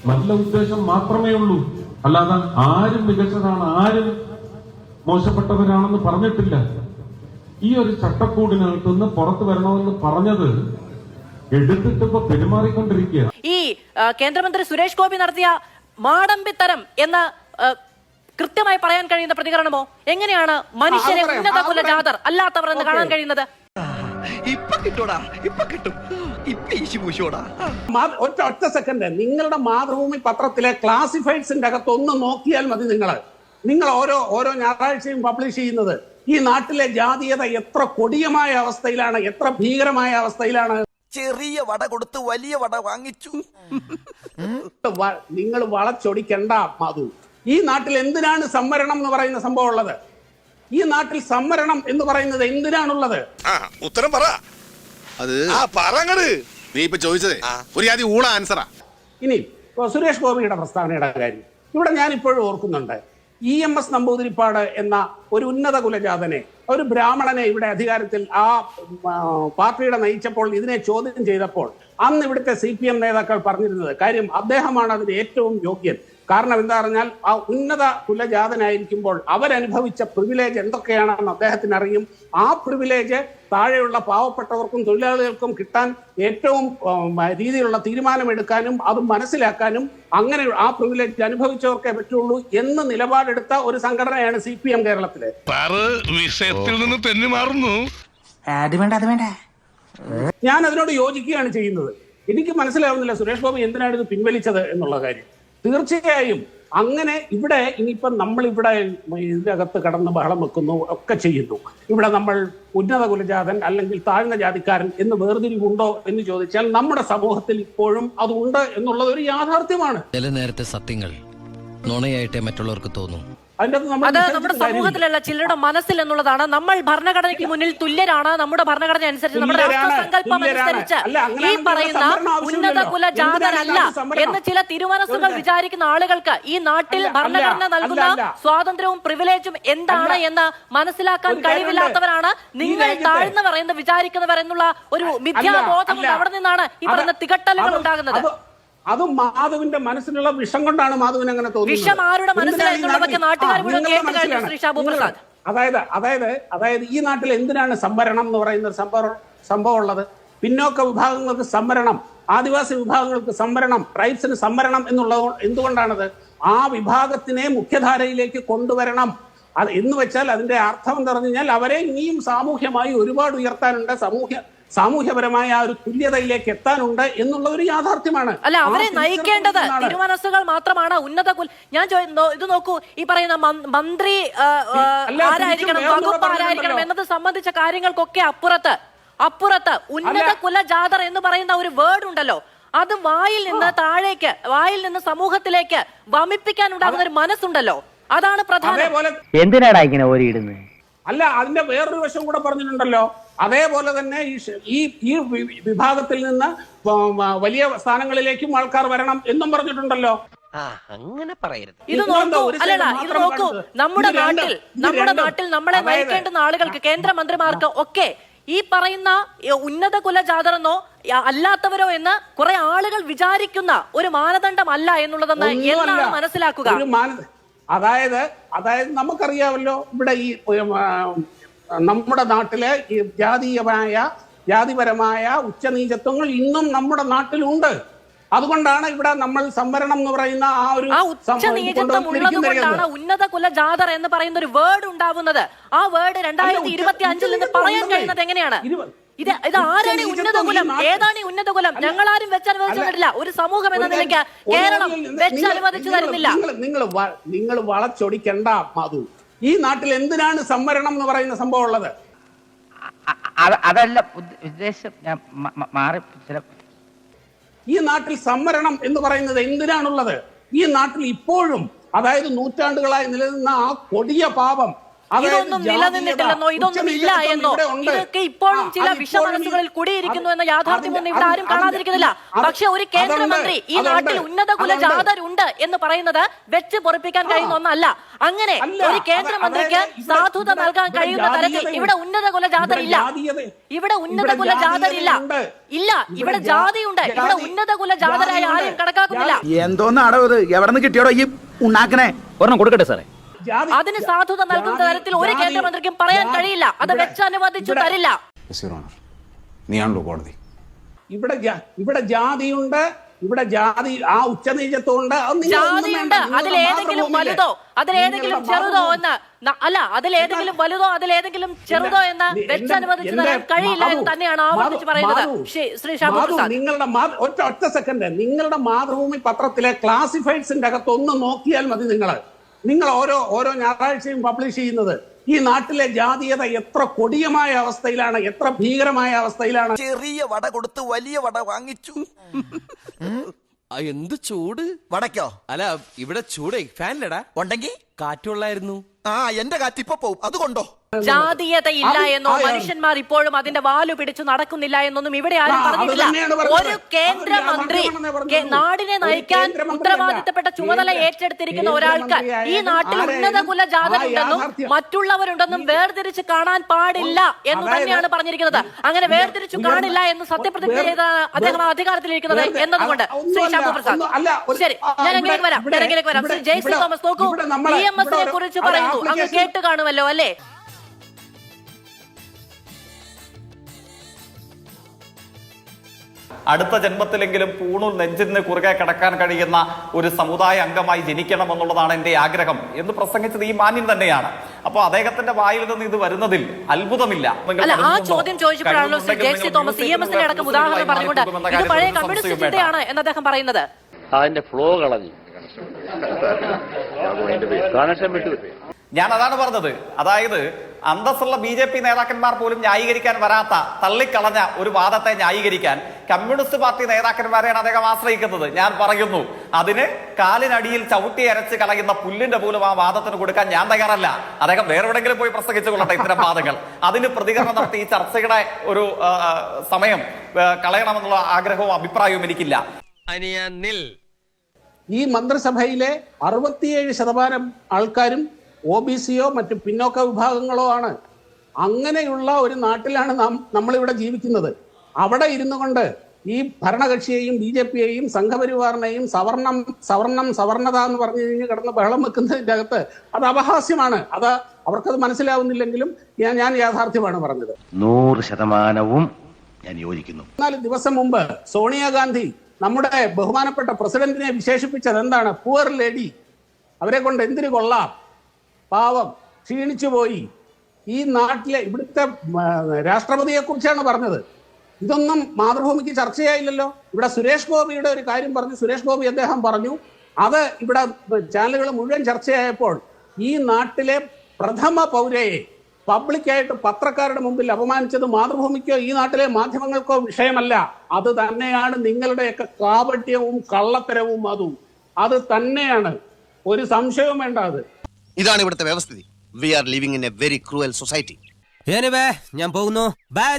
നല്ല ഉദ്ദേശം മാത്രമേ ഉള്ളൂ. അല്ലാതെ ആരും മികച്ചതാണ്, ആരും മോശപ്പെട്ടവരാണെന്ന് പറഞ്ഞിട്ടില്ല. ഈ ഒരു ചട്ടക്കൂടിനകത്ത് നിന്ന് പുറത്തു വരണമെന്ന് പറഞ്ഞത് എടുത്തിട്ടിപ്പോ പെരുമാറിക്കൊണ്ടിരിക്കുക. ഈ കേന്ദ്രമന്ത്രി സുരേഷ് ഗോപി നടത്തിയ മാടമ്പിത്തരം എന്ന് കൃത്യമായി പറയാൻ കഴിയുന്ന പ്രതികരണമോ? എങ്ങനെയാണ് മനുഷ്യരെ ഉന്നത കുലജാതർ അല്ലാത്തവർ എന്ന് കാണാൻ കഴിയുന്നത്? ഒറ്റ സെക്കൻഡ്, നിങ്ങളുടെ മാതൃഭൂമി പത്രത്തിലെ ക്ലാസിഫൈഡ്സിന്റെ അകത്ത് ഒന്ന് നോക്കിയാൽ മതി. നിങ്ങൾ ഓരോ ഞായറാഴ്ചയും പബ്ലിഷ് ചെയ്യുന്നത് ഈ നാട്ടിലെ ജാതീയത എത്ര കൊടിയമായ അവസ്ഥയിലാണ്, എത്ര ഭീകരമായ അവസ്ഥയിലാണ്. ചെറിയ വട കൊടുത്ത് വലിയ വട വാങ്ങിച്ചു. നിങ്ങൾ വളച്ചൊടിക്കണ്ട മാധു. ഈ നാട്ടിൽ എന്തിനാണ് സംവരണം എന്ന് പറയുന്ന സംഭവം ഉള്ളത്? ഈ നാട്ടിൽ സംവരണം എന്ന് പറയുന്നത് എന്തിനാണുള്ളത്? ഉത്തരം പറ. അത് നീ ഇപ്പൊ ചോദിച്ചതേ ഒരു ആദ്യം ഊള ആൻസറാ. ഇനി സുരേഷ് ഗോപിയുടെ പ്രസ്താവനയുടെ കാര്യം ഇവിടെ ഞാൻ ഇപ്പോഴും ഓർക്കുന്നുണ്ട്. EMS നമ്പൂതിരിപ്പാട് എന്ന ഒരു ഉന്നത കുലജാതനെ, ഒരു ബ്രാഹ്മണനെ ഇവിടെ അധികാരത്തിൽ ആ പാർട്ടിയുടെ നയിച്ചപ്പോൾ ഇതിനെ ചോദ്യം ചെയ്തപ്പോൾ അന്ന് ഇവിടുത്തെ CPM നേതാക്കൾ പറഞ്ഞിരുന്നത് കാര്യം അദ്ദേഹമാണ് അതിന് ഏറ്റവും യോഗ്യൻ. കാരണം എന്താ പറഞ്ഞാൽ ആ ഉന്നത കുലജാതനായിരിക്കുമ്പോൾ അവരനുഭവിച്ച പ്രിവിലേജ് എന്തൊക്കെയാണെന്ന് അദ്ദേഹത്തിന് അറിയും. ആ പ്രിവിലേജ് താഴെയുള്ള പാവപ്പെട്ടവർക്കും തൊഴിലാളികൾക്കും കിട്ടാൻ ഏറ്റവും രീതിയിലുള്ള തീരുമാനമെടുക്കാനും അത് മനസ്സിലാക്കാനും അങ്ങനെ ആ പ്രിവിലേജ് അനുഭവിച്ചവർക്കേ പറ്റുള്ളൂ എന്ന് നിലപാടെടുത്ത ഒരു സംഘടനയാണ് CPM കേരളത്തിലെ. വിഷയത്തിൽ നിന്ന് തെന്നി മാറുന്നു. ഞാൻ അതിനോട് യോജിക്കുകയാണ് ചെയ്യുന്നത്. എനിക്ക് മനസ്സിലാവുന്നില്ല സുരേഷ് ഗോപി എന്തിനാണ് ഇത് പിൻവലിച്ചത് എന്നുള്ള കാര്യം. തീർച്ചയായും അങ്ങനെ ഇവിടെ ഇനിയിപ്പം നമ്മളിവിടെ ഇതിനകത്ത് കടന്ന് ബഹളം വെക്കുന്നു ഒക്കെ ചെയ്യുന്നു. ഇവിടെ നമ്മൾ ഉന്നത കുലജാതൻ അല്ലെങ്കിൽ താഴ്ന്ന ജാതിക്കാരൻ എന്ന് വേർതിരിവുണ്ടോ എന്ന് ചോദിച്ചാൽ നമ്മുടെ സമൂഹത്തിൽ ഇപ്പോഴും അതുണ്ട് എന്നുള്ളത് ഒരു യാഥാർത്ഥ്യമാണ്. ചില നേരത്തെ സത്യങ്ങൾ നുണയായിട്ടേ മറ്റുള്ളവർക്ക് തോന്നും. അത് നമ്മുടെ സമൂഹത്തിലല്ല, ചിലരുടെ മനസ്സിൽ എന്നുള്ളതാണ്. നമ്മൾ ഭരണഘടനയ്ക്ക് മുന്നിൽ തുല്യരാണ്. നമ്മുടെ ഭരണഘടന അനുസരിച്ച്, നമ്മുടെ രാഷ്ട്രസങ്കല്പം അനുസരിച്ച് ഈ പറയുന്ന ഉന്നത കുലജാതരല്ല എന്ന് ചില തിരുമനസ്സുകൾ വിചാരിക്കുന്ന ആളുകൾക്ക് ഈ നാട്ടിൽ ഭരണഘടന നൽകുന്ന സ്വാതന്ത്ര്യവും പ്രിവിലേജും എന്താണ് എന്ന് മനസ്സിലാക്കാൻ കഴിവില്ലാത്തവരാണ് നിങ്ങൾ താഴ്ന്നവർ എന്ന് വിചാരിക്കുന്നവർ എന്നുള്ള ഒരു മിഥ്യാബോധമുണ്ട്. അവിടെ നിന്നാണ് ഈ പറയുന്ന തികട്ടലുകൾ ഉണ്ടാകുന്നത്. അത് മാധവിന്റെ മനസ്സിലുള്ള വിഷം കൊണ്ടാണ് മാധവിന് അങ്ങനെ തോന്നുന്നത്. അതായത് ഈ നാട്ടിൽ എന്തിനാണ് സംവരണം എന്ന് പറയുന്ന സംഭവം ഉള്ളത്? പിന്നോക്ക വിഭാഗങ്ങൾക്ക് സംവരണം, ആദിവാസി വിഭാഗങ്ങൾക്ക് സംവരണം, ട്രൈബ്സിന് സംവരണം എന്നുള്ളത് എന്തുകൊണ്ടാണത്? ആ വിഭാഗത്തിനെ മുഖ്യധാരയിലേക്ക് കൊണ്ടുവരണം. അത് എന്ന് വെച്ചാൽ അതിന്റെ അർത്ഥം എന്ന് പറഞ്ഞു കഴിഞ്ഞാൽ അവരെ ഇനിയും സാമൂഹ്യമായി ഒരുപാട് ഉയർത്താനുണ്ട്, സാമൂഹ്യപരമായ ആ ഒരു തുല്യതയിലേക്ക് എത്താനുണ്ട് എന്നുള്ള ഒരു യാഥാർത്ഥ്യമാണ്. അല്ല, അവരെ നയിക്കേണ്ടത് തിരുമനസ്സുകൾ മാത്രമാണ്. ഞാൻ ഇത് നോക്കൂ, ഈ പറയുന്ന മന്ത്രി ആരായിരിക്കണം, വകുപ്പ് ആരായിരിക്കണം എന്നത് സംബന്ധിച്ച കാര്യങ്ങൾക്കൊക്കെ അപ്പുറത്ത് ഉന്നത കുലജാതർ എന്ന് പറയുന്ന ഒരു വേർഡ് ഉണ്ടല്ലോ, അത് വായിൽ നിന്ന് താഴേക്ക്, വായിൽ നിന്ന് സമൂഹത്തിലേക്ക് വമിപ്പിക്കാൻ ഉണ്ടാകുന്ന ഒരു മനസ്സുണ്ടല്ലോ, അതാണ് പ്രധാനം. എന്തിനാടാ ഇങ്ങനെ ഓരിയിടുന്നത്? അല്ല, അതിന്റെ വേറൊരു വശം കൂടെ പറഞ്ഞിട്ടുണ്ടല്ലോ. അതേപോലെ തന്നെ ഈ വിഭാഗത്തിൽ നിന്ന് വലിയ സ്ഥാനങ്ങളിലേക്കും ആൾക്കാർ വരണം എന്നും പറഞ്ഞിട്ടുണ്ടല്ലോ. അങ്ങനെ പറയരുത്. ഇത് നോക്കൂ, നമ്മുടെ നാട്ടിൽ നമ്മളെ നയിക്കേണ്ടുന്ന ആളുകൾക്ക്, കേന്ദ്രമന്ത്രിമാർക്ക് ഒക്കെ ഈ പറയുന്ന ഉന്നത കുലജാതരെന്നോ അല്ലാത്തവരോ എന്ന് കുറെ ആളുകൾ വിചാരിക്കുന്ന ഒരു മാനദണ്ഡമല്ല എന്നുള്ളതെന്ന് എന്നാണ് മനസ്സിലാക്കുക. അതായത് നമുക്കറിയാമല്ലോ, ഇവിടെ ഈ നമ്മുടെ നാട്ടിലെ ഈ ജാതിപരമായ ഉച്ചനീചത്വങ്ങൾ ഇന്നും നമ്മുടെ നാട്ടിലുണ്ട്. അതുകൊണ്ടാണ് ഇവിടെ നമ്മൾ സംവരണം എന്ന് പറയുന്ന ആ ഒരു ഉച്ചനീചത്വം ഉള്ളതുകൊണ്ടാണ് ഉന്നത കുലജാതർ എന്ന് പറയുന്ന ഒരു വേർഡ് ഉണ്ടാവുന്നത്. ആ വേർഡ് 2025 നിന്ന് പറയാൻ കഴിയുന്നത് എങ്ങനെയാണ്? ഇത് ആരാണ് ഉന്നത കുലം? ഏതാണ് ഈ ഉന്നത കുലം? ഞങ്ങളാരും വെച്ചനുവദിച്ചിട്ടില്ല. ഒരു സമൂഹം എന്ന നിലയ്ക്ക് കേരളം വെച്ചനുവദിച്ചു തരുന്നില്ല. നിങ്ങൾ വളച്ചൊടിക്കണ്ട മാധു. ഈ നാട്ടിൽ എന്തിനാണ് സംവരണം എന്ന് പറയുന്ന സംഭവം ഉള്ളത്? അതല്ല ഉദ്ദേശം, ഞാൻ മാറി. ഈ നാട്ടിൽ സംവരണം എന്ന് പറയുന്നത് എന്തിനാണുള്ളത്? ഈ നാട്ടിൽ ഇപ്പോഴും, അതായത് നൂറ്റാണ്ടുകളായി നിലനിന്ന ആ കൊടിയ പാപം, ഇതൊന്നും നിലനിന്നിട്ടില്ലെന്നോ ഇതൊന്നും ഇല്ല എന്നോ ഇതൊക്കെ ഇപ്പോഴും ചില വിഷമനസ്സുകളിൽ കുടിയിരിക്കുന്നു എന്ന യാഥാർത്ഥ്യമൊന്നും ഇവിടെ ആരും കാണാതിരിക്കുന്നില്ല. പക്ഷെ ഒരു കേന്ദ്രമന്ത്രി ഈ നാട്ടിൽ ഉന്നത കുലജാതരുണ്ട് എന്ന് പറയുന്നത് വെച്ച് പൊറിപ്പിക്കാൻ കഴിയുന്ന ഒന്നല്ല. അങ്ങനെ ഒരു കേന്ദ്രമന്ത്രിക്ക് സാധുത നൽകാൻ കഴിയുന്ന തരത്തിൽ ഇവിടെ ഉന്നത കുലജാതരില്ല. ഇവിടെ ഉന്നത കുലജാതരില്ല. ഇല്ല, ഇവിടെ ജാതിയുണ്ട്. ഇവിടെ ഉന്നത കുലജാതരായി ആരെയും കണക്കാക്കുന്നില്ല. എന്തോന്നാടോ ഇത്? എവിടെ നിന്ന് കിട്ടിയോടോ ഈ ഉണ്ടാക്കണേ? ഒരെണ്ണം കൊടുക്കട്ടെ സാറേ. അതിന് സാധുത നൽകുന്ന തരത്തിൽ ഒരു കേന്ദ്രമന്ത്രിക്കും പറയാൻ കഴിയില്ല. അത് വെച്ച് അനുവദിച്ചു തരില്ല. നീയാണല്ലോ കോടതി. ഇവിടെ ജാതിയുണ്ട്. ഇവിടെ ജാതി ആ ഉച്ചനീചത്വമുണ്ട്. ജാതിയുണ്ട്. അതിലേതെങ്കിലും വലുതോ അതിലേതെങ്കിലും ചെറുതോ എന്ന് അല്ല, അതിലേതെങ്കിലും വലുതോ അതിലേതെങ്കിലും ചെറുതോ എന്ന് വെച്ചനുവദിച്ചു തരാൻ കഴിയില്ല എന്ന് തന്നെയാണ് ആവർത്തിച്ച് പറയുന്നത് ശ്രീ ഷാബു പ്രസാദ്. നിങ്ങളുടെ ഒറ്റ സെക്കൻഡ്, നിങ്ങളുടെ മാതൃഭൂമി പത്രത്തിലെ ക്ലാസിഫൈഡ്സിന്റെ അകത്ത് ഒന്ന് നോക്കിയാൽ മതി. നിങ്ങൾ ഓരോ ഞായറാഴ്ചയും പബ്ലിഷ് ചെയ്യുന്നത് ഈ നാട്ടിലെ ജാതീയത എത്ര കൊടിയമായ അവസ്ഥയിലാണ്, എത്ര ഭീകരമായ അവസ്ഥയിലാണ്. ചെറിയ വട കൊടുത്ത് വലിയ വട വാങ്ങിച്ചു. എന്ത് ചൂട് വടക്കോ? അല്ല, ഇവിടെ ചൂടേ ഫാനിലടാ ഉണ്ടെങ്കിൽ കാറ്റുള്ളായിരുന്നു. എന്റെ കാറ്റ് ഇപ്പൊ പോവും. അതുകൊണ്ടോ? ജാതീയത ഇല്ല എന്നോ മനുഷ്യന്മാർ ഇപ്പോഴും അതിന്റെ വാലു പിടിച്ചു നടക്കുന്നില്ല എന്നൊന്നും ഇവിടെ ആരും പറഞ്ഞിട്ടില്ല. ഒരു കേന്ദ്രമന്ത്രി നാടിനെ നയിക്കാൻ ഉത്തരവാദിത്തപ്പെട്ട ചുമതല ഏറ്റെടുത്തിരിക്കുന്ന ഒരാൾക്ക് ഈ നാട്ടിൽ ഉന്നത കുലജാതരുണ്ടെന്നും മറ്റുള്ളവരുണ്ടെന്നും വേർതിരിച്ച് കാണാൻ പാടില്ല എന്ന് തന്നെയാണ് പറഞ്ഞിരിക്കുന്നത്. അങ്ങനെ വേർതിരിച്ചു കാണില്ല എന്ന് സത്യപ്രതിജ്ഞ ചെയ്ത അദ്ദേഹം അധികാരത്തിലിരിക്കുന്നത് എന്നതുകൊണ്ട് ശ്രീ ഷാബു പ്രസാദ്, ശരി, ഞാൻ എങ്കിലേക്ക് വരാം. ശ്രീ ജെയ്സി തോമസ്, നോക്കൂ, EMS നെ കുറിച്ച് പറയുന്നു, അങ്ങ് കേട്ട് കാണുമല്ലോ അല്ലേ? അടുത്ത ജന്മത്തിലെങ്കിലും പൂണൂൽ നെഞ്ചിന് കുറുകെ കിടക്കാൻ കഴിയുന്ന ഒരു സമുദായ അംഗമായി ജനിക്കണം എന്നുള്ളതാണ് എന്റെ ആഗ്രഹം എന്ന് പ്രസംഗിച്ചത് ഈ മാന്യൻ തന്നെയാണ്. അപ്പൊ അദ്ദേഹത്തിന്റെ വായിൽ നിന്ന് ഇത് വരുന്നതിൽ അത്ഭുതമില്ല. ആ ചോദ്യം ചോദിച്ചപ്പോഴാണല്ലോ ജെയ്സി തോമസ് EMS നെ അടക്കം ഉദാഹരണം പറഞ്ഞുകൊണ്ട് ഇത് പഴയ കമ്മ്യൂണിസ്റ്റ് ചിന്തയാണ് എന്ന് അദ്ദേഹം പറയുന്നത്. അതിന്റെ ഫ്ലോ കളഞ്ഞു. ഞാൻ അതാണ് പറഞ്ഞത്. അതായത് അന്തസ്സുള്ള BJP നേതാക്കന്മാർ പോലും ന്യായീകരിക്കാൻ വരാത്ത, തള്ളിക്കളഞ്ഞ ഒരു വാദത്തെ ന്യായീകരിക്കാൻ കമ്മ്യൂണിസ്റ്റ് പാർട്ടി നേതാക്കന്മാരെയാണ് അദ്ദേഹം ആശ്രയിക്കുന്നത്. ഞാൻ പറയുന്നു, അതിന് കാലിനടിയിൽ ചവിട്ടി അരച്ച് കളയുന്ന പുല്ലിന്റെ പോലും ആ വാദത്തിന് കൊടുക്കാൻ ഞാൻ തയ്യാറല്ല. അദ്ദേഹം വേറെ എവിടെയെങ്കിലും പോയി പ്രസംഗിച്ചു കൊള്ളട്ടെ ഇത്തരം വാദങ്ങൾ. അതിന് പ്രതികരണം നടത്തി ഈ ചർച്ചയുടെ ഒരു സമയം കളയണമെന്നുള്ള ആഗ്രഹവും അഭിപ്രായവും എനിക്കില്ല. ഈ മന്ത്രിസഭയിലെ 67% ആൾക്കാരും OBC-യോ മറ്റു പിന്നോക്ക വിഭാഗങ്ങളോ ആണ്. അങ്ങനെയുള്ള ഒരു നാട്ടിലാണ് നമ്മളിവിടെ ജീവിക്കുന്നത്. അവിടെ ഇരുന്നു കൊണ്ട് ഈ ഭരണകക്ഷിയെയും BJP-യെയും സംഘപരിവാറിനെയും സവർണത എന്ന് പറഞ്ഞു കഴിഞ്ഞ് കിടന്ന് ബഹളം വെക്കുന്നതിൻ്റെ അകത്ത് അത് അപഹാസ്യമാണ്. അത് അവർക്കത് മനസ്സിലാവുന്നില്ലെങ്കിലും ഞാൻ യാഥാർത്ഥ്യമാണ് പറഞ്ഞത്. 100% ഞാൻ യോജിക്കുന്നു. 4 ദിവസം മുമ്പ് സോണിയാഗാന്ധി നമ്മുടെ ബഹുമാനപ്പെട്ട പ്രസിഡന്റിനെ വിശേഷിപ്പിച്ചത് എന്താണ്? Poor lady. അവരെ കൊണ്ട് എന്തിനു കൊള്ളാം, പാവം, ക്ഷീണിച്ചു പോയി. ഈ നാട്ടിലെ ഇവിടുത്തെ രാഷ്ട്രപതിയെ കുറിച്ചാണ് പറഞ്ഞത്. ഇതൊന്നും മാതൃഭൂമിക്ക് ചർച്ചയായില്ലല്ലോ. ഇവിടെ സുരേഷ് ഗോപിയുടെ ഒരു കാര്യം പറഞ്ഞു. സുരേഷ് ഗോപി അദ്ദേഹം പറഞ്ഞു, അത് ഇവിടെ ചാനലുകൾ മുഴുവൻ ചർച്ചയായപ്പോൾ ഈ നാട്ടിലെ പ്രഥമ പൗരയെ പബ്ലിക്കായിട്ട് പത്രക്കാരുടെ മുമ്പിൽ അപമാനിച്ചത് മാതൃഭൂമിക്കോ ഈ നാട്ടിലെ മാധ്യമങ്ങൾക്കോ വിഷയമല്ല. അത് തന്നെയാണ് നിങ്ങളുടെയൊക്കെ കാപട്യവും കള്ളത്തരവും. അത് തന്നെയാണ്, ഒരു സംശയവും വേണ്ട. അത് ഇതാണ് ഇവിടുത്തെ വ്യവസ്ഥിതി. We are living in a very cruel society. ഞാൻ പോകുന്നു. ബൈ.